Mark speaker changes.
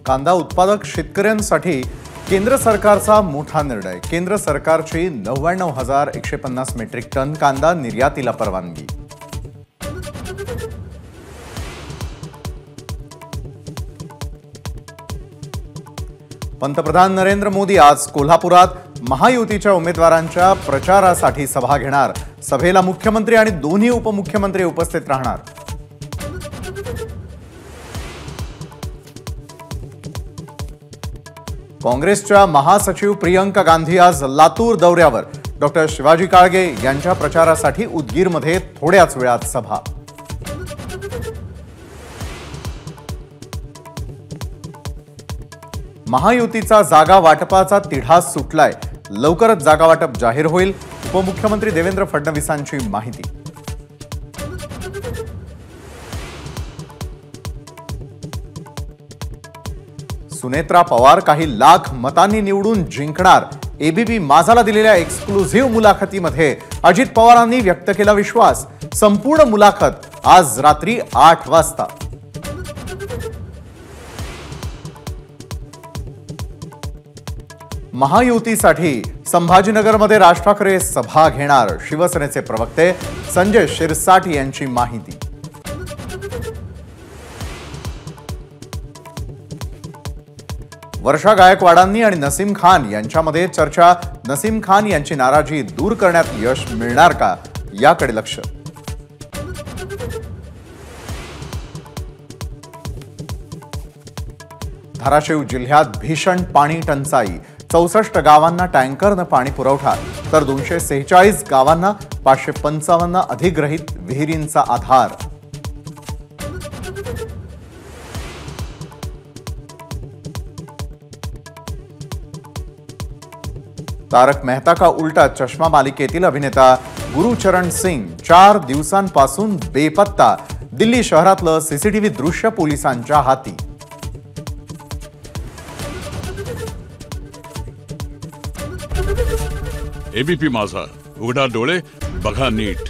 Speaker 1: कांदा उत्पादक शेतकऱ्यांसाठी केंद्र सरकारचा मोठा निर्णय। केंद्र सरकारची 99,150 मेट्रिक टन कांदा निर्यातीला परवानगी। पंतप्रधान नरेंद्र मोदी आज कोल्हापुरात महायुतीच्या उमेदवारांच्या प्रचारासाठी सभा घेणार। सभेला मुख्यमंत्री आणि दोन्ही उपमुख्यमंत्री उपस्थित राहणार। काँग्रेसच्या महासचिव प्रियंका गांधी आज लातूर दौऱ्यावर। डॉक्टर शिवाजी काळगे यांच्या प्रचारासाठी उदगीरमध्ये थोड्याच वेळात सभा। महायुतीचा जागा वाटपाचा तिढा सुटलाय। लवकरच जागा वाटप जाहीर होईल। उपमुख्यमंत्री देवेंद्र फडणवीसांची माहिती। सुनेत्रा पवार काही लाख मतांनी निवडून जिंकणार। एबीपी माझाला दिलेल्या एक्सक्लुझिव्ह मुलाखतीमध्ये अजित पवारांनी व्यक्त केला विश्वास। संपूर्ण मुलाखत आज रात्री 8 वाजता। महायुतीसाठी संभाजीनगरमध्ये राज ठाकरे सभा घेणार। शिवसेनेचे प्रवक्ते संजय शिरसाट यांची माहिती। वर्षा गायकवाडांनी आणि नसीम खान यांच्यामध्ये चर्चा। नसीम खान यांची नाराजी दूर करण्यात यश मिळणार का, याकडे लक्ष। धाराशिव जिल्ह्यात भीषण पाणी टंचाई। 64 गावांना टँकरनं पाणी पुरवठा, तर 246 गावांना 555 अधिग्रहित विहिरींचा आधार। तारक मेहता का उल्टा चष्मा मालिकेतील अभिनेता गुरुचरण सिंग 4 दिवसांपासून बेपत्ता। दिल्ली शहरातलं सीसीटीव्ही दृश्य पोलिसांच्या हाती।
Speaker 2: एबीपी माझा, उघडा डोळे बघा नीट।